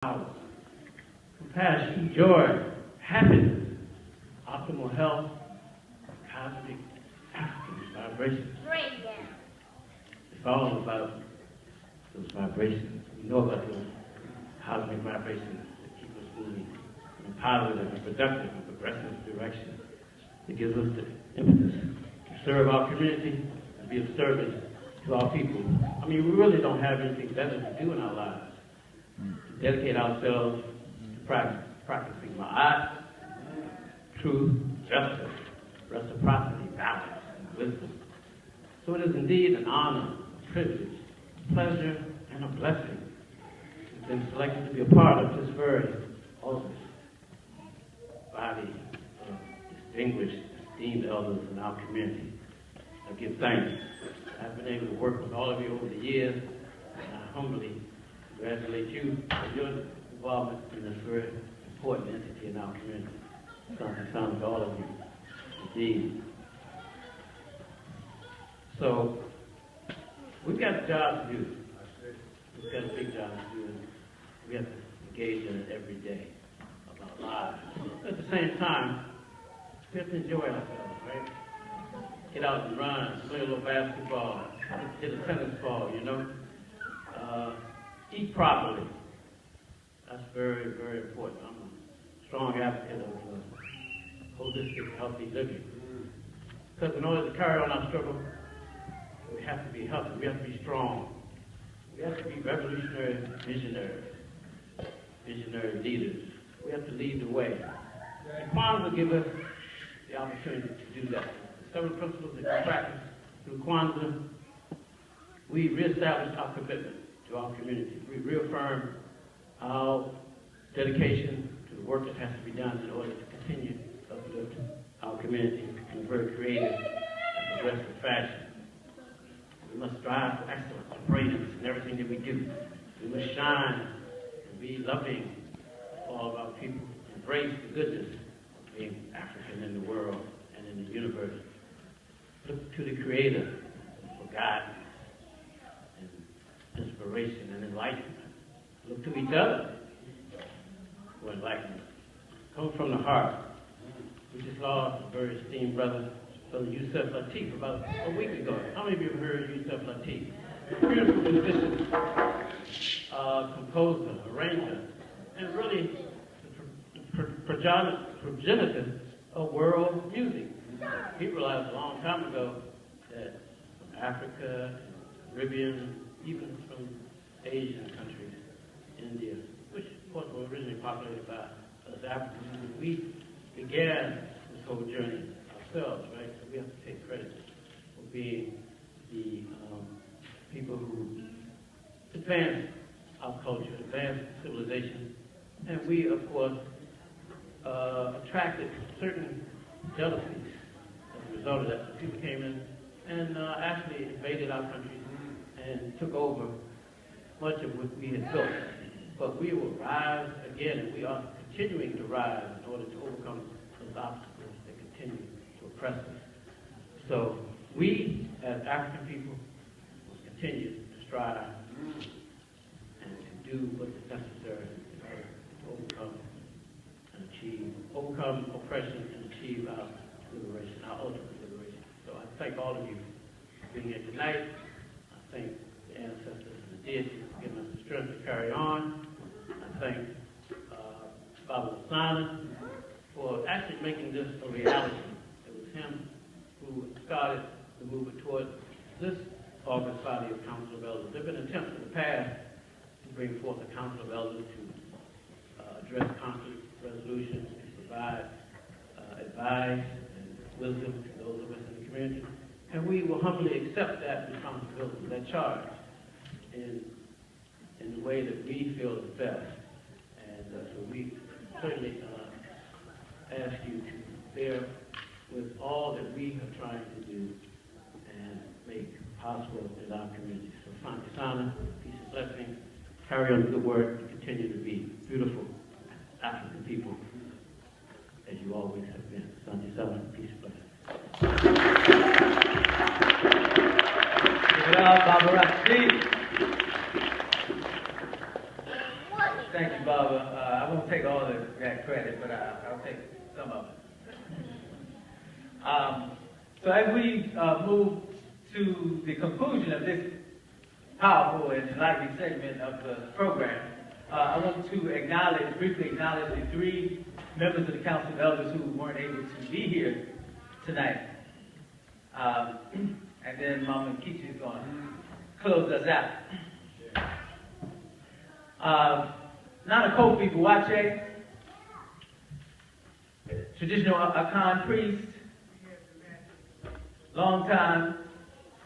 power, compassion, joy, happiness, optimal health, cosmic African vibrations. It's all about those vibrations. We know about those cosmic vibrations that keep us moving in a positive and productive and progressive direction. It gives us the impetus to serve our community and be of service to our people. I mean, we really don't have anything better to do in our lives. To dedicate ourselves to practicing ma'at, truth, justice, reciprocity, balance, and wisdom. So it is indeed an honor, a privilege, a pleasure, and a blessing to have been selected to be a part of this very august body of distinguished, esteemed elders in our community. I give thanks. I've been able to work with all of you over the years, and I humbly congratulate you for your involvement in this very important entity in our community. Thank to all of you, indeed. So, we've got a job to do. We've got a big job to do, and we have to engage in it every day of our lives. At the same time, we have to enjoy ourselves, right? Get out and run, play a little basketball, hit a tennis ball, you know. Eat properly. That's very, very important. I'm a strong advocate of holistic, healthy living. Because in order to carry on our struggle, we have to be healthy. We have to be strong. We have to be revolutionary visionary leaders. We have to lead the way. And Kwanza gives us the opportunity to do that. The 7 principles that we practice through Kwanza, we reestablish our commitment to our community. We reaffirm our dedication to the work that has to be done in order to continue to uplift our community in a very creative and progressive fashion. We must strive for excellence and brilliance in everything that we do. We must shine and be loving for all of our people. Embrace the goodness of being African in the world and in the universe. Look to the Creator for guidance and inspiration and enlightenment. Look to each other for enlightenment. Come from the heart. We just lost a very esteemed brother, Brother Yusuf Lateef, about a week ago. How many of you have heard Yusuf Lateef? Beautiful musician, composer, arranger, and really the progenitor of world music. He realized a long time ago that from Africa, Caribbean, even from Asian countries, India, which of course were originally populated by us Africans, we began this whole journey ourselves, right? So we have to take credit for being the people who advanced our culture, advanced civilization, and we, of course, attracted certain jealousies as a result of that. So people came in and actually invaded our country and took over much of what we had built. But we will rise again, and we are continuing to rise in order to overcome those obstacles that continue to oppress us. So we, as African people, will continue to strive and to do what is necessary in order to overcome oppression and achieve our liberation, our ultimate liberation. So I thank all of you for being here tonight. I thank the ancestors and the deities for giving us the strength to carry on. I thank Baba Lasana for actually making this a reality. It was him who started the movement toward this august body of Council of Elders. There have been attempts in the past to bring forth a Council of Elders to address conflict resolutions, to provide advice and wisdom to those of us in the community. And we will humbly accept that responsibility, that charge, in the way that we feel is best. And so we certainly ask you to bear with all that we are trying to do and make possible in our community. So Santi Sana, peace and blessings, carry on the good work, and continue to be beautiful African people as you always have been. Santi Sana, peace and blessings. Give it up, Baba Rashid. Thank you, Bob. I won't take all of that credit, but I'll take some of it. So as we move to the conclusion of this powerful and enlightening segment of the program, I want to briefly acknowledge the 3 members of the Council of Elders who weren't able to be here tonight. And then Mama Nkechi is going to close us out. Nana Kofi Buwache, traditional Akan priest, longtime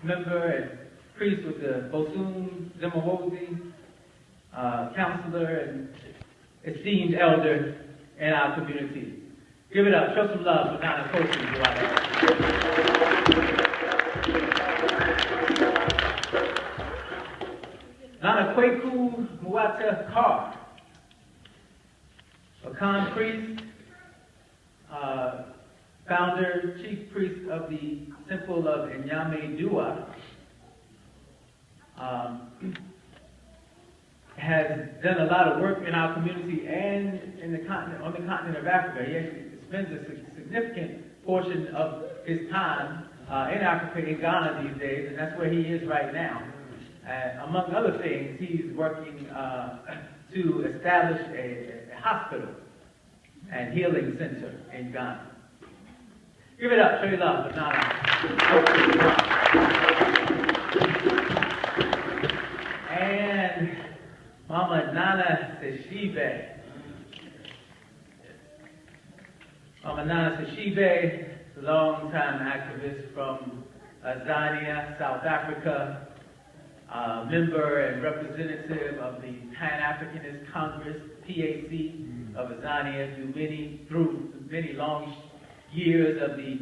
member and priest with the Bosun Zemawozi, counselor and esteemed elder in our community. Give it up, show some love for Nana Kofi Buwache. Nana Kweku Muwata Kar, Akan priest, founder, chief priest of the Temple of Nyame Dua, has done a lot of work in our community and on the continent of Africa. He actually spends a significant portion of his time in Africa, in Ghana these days, and that's where he is right now. Among other things, he's working to establish a hospital and healing center in Ghana. Give it up, show your love for Nana. And Mama Nana Seshibe. Mama Nana Seshibe, longtime activist from Tanzania, South Africa, member and representative of the Pan-Africanist Congress, PAC, of Tanzania, through many long years of the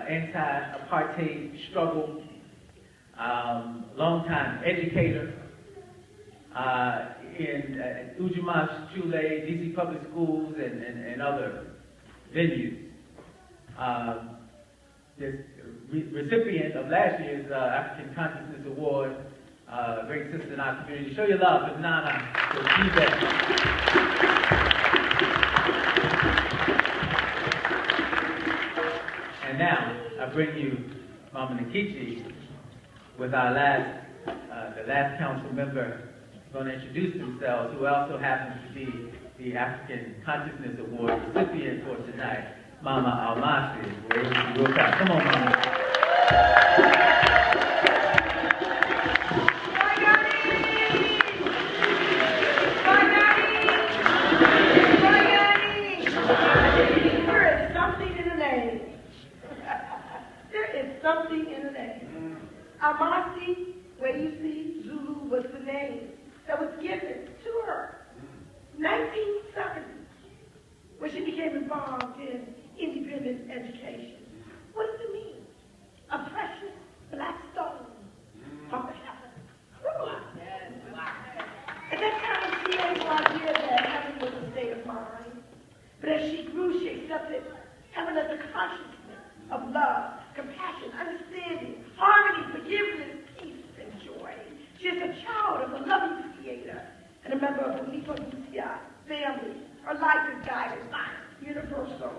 anti-apartheid struggle, longtime educator in Ujumash Chule, DC Public Schools, and other venues. This recipient of last year's African Consciousness Award, great sister in our community. Show your love for Nana. And now, I bring you Mama Nkechi with our the last council member going to introduce themselves, who also happens to be the African Consciousness Award recipient for tonight, Mama Almasi. Come on, Mama. Something in the name. Amasi, where you see Zulu, was the name that was given to her. 1970, when she became involved in independent education. What does it mean? A precious black stone from the heavens. At that time, she had no idea that heaven was a state of mind. But as she grew, she accepted heaven as a consciousness of love, compassion, understanding, harmony, forgiveness, peace, and joy. She is a child of a loving Creator and a member of the Nico Lucia family. Her life is guided by universal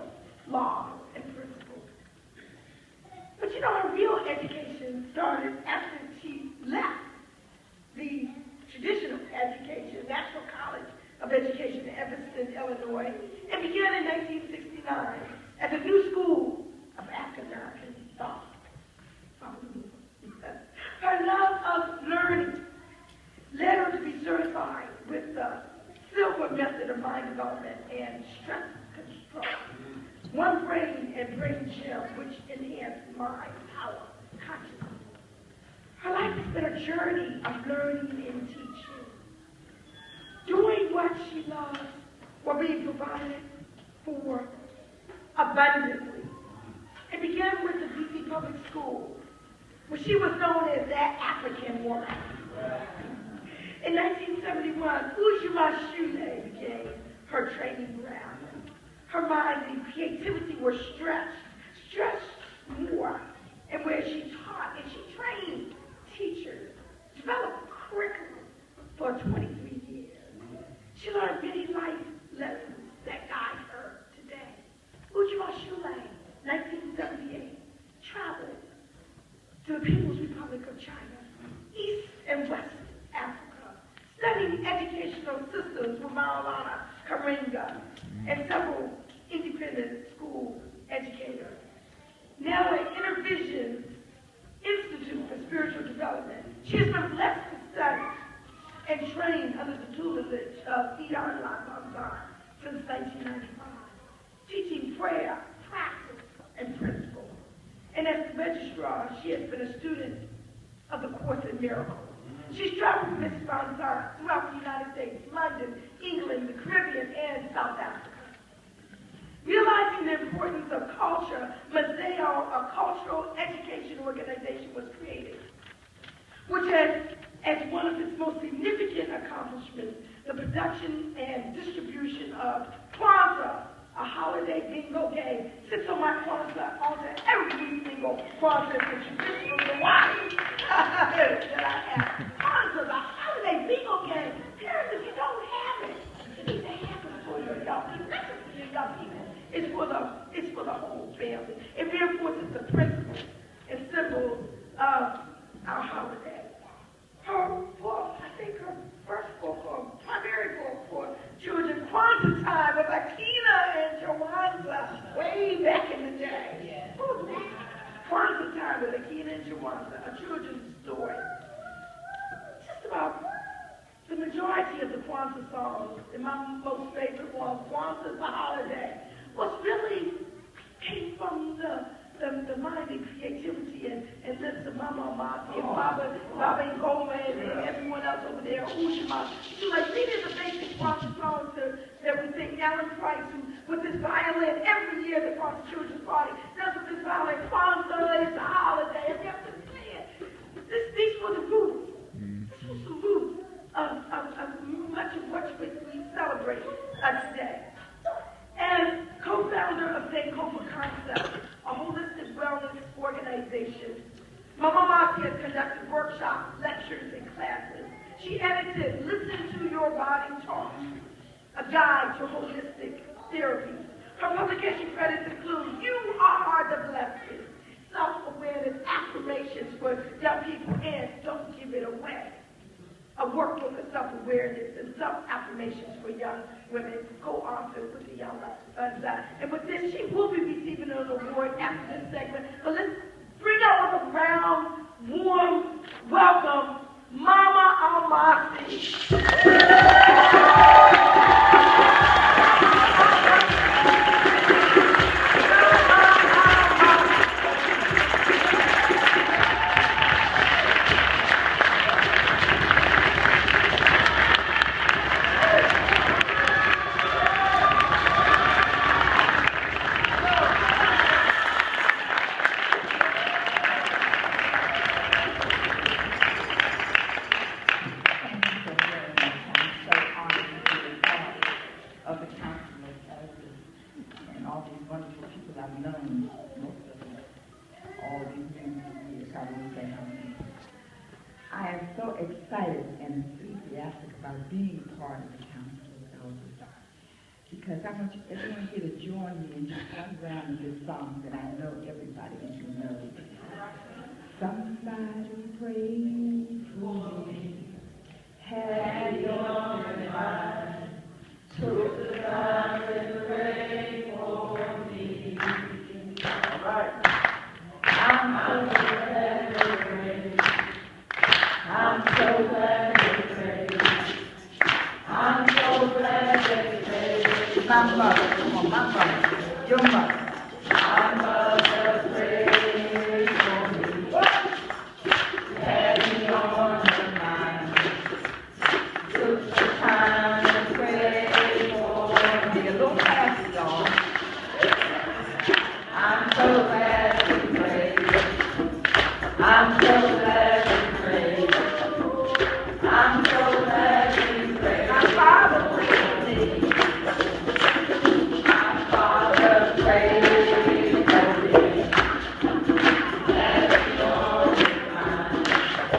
laws and principles. But you know, her real education started after she left the traditional education, National College of Education in Evanston, Illinois, and began in 1969 at the New School of African American thought. Her love of learning led her to be certified with the Silver Method of Mind Development and Stress Control. One brain and brain gel which enhance mind, power, consciousness. Her life has been a journey of learning and teaching. Doing what she loves while being provided for abundantly. It began with the DC Public Schools, where she was known as that African woman. In 1971, Ujima Shule became her training ground. Her mind and creativity were stretched more, and where she taught and she trained teachers, developed curriculum for 23 years. She learned many Carolina Karinga, and several independent school educators. Now at Intervision Institute for Spiritual Development, she has been blessed to study and train under the tutelage of Ian Lagmanzar since 1995, teaching prayer, practice, and principle. And as the registrar, she has been a student of the Course in Miracles. She's traveled with Ms. Banzar throughout the United States, London, England, the Caribbean, and South Africa. Realizing the importance of culture, Museo, a cultural education organization, was created, which has, as one of its most significant accomplishments, the production and distribution of Kwanza, a holiday bingo game. Sits on my Kwanza altar every week. Bingo. Kwanza is the traditional Rwanda that I have. Kwanza, the holiday bingo game. Parents, if you don't have it, you need to have it for your young people. Not just for your young people. It's for the whole family. It reinforces the principles and symbols of our holiday. Her book, I think her first book, or primary book for children, Kwanza Time, with Akina and Kwanza, way back in the day. Kwanza Time with Akina and Kwanza, a children's story. Just about the majority of the Kwanza songs, and my most favorite one, Kwanza's a Holiday, was really came from the mind and creativity and lips of Mama Amati and Baba and Gomez and everyone else over there, Ushima. So like these are the basic Kwanza songs that we sing. Alan Price, who with his violin every year at the Kwanza Children's Party, does with his violin, Kwanza is a holiday. And we have to say it. These were the roots. This was the roots of much of what we celebrate today. As co-founder of UBC Kwanza, a holistic wellness organization, Mama Masi has conducted workshops, lectures, and classes. She edited Listen to Your Body Talk, a guide to holistic therapy. Her publication credits include You Are the Blessed, self-awareness affirmations for young people, and Don't Give It Away, a workbook of self-awareness and self-affirmations for young women, co-authored with the young and with this, she will be receiving an award after this segment. But let's bring out with a round, warm welcome, Mama Amasi. I am so excited and enthusiastic about being part of the Council of Elders because I want everyone here to join me in just one round of this song that I know everybody in here knows. Somebody pray for me, have your mind, took the time and pray for me. All right. I'm so glad they pray. I'm so glad they pray. I'm so glad they pray. My mother, come on, my mother.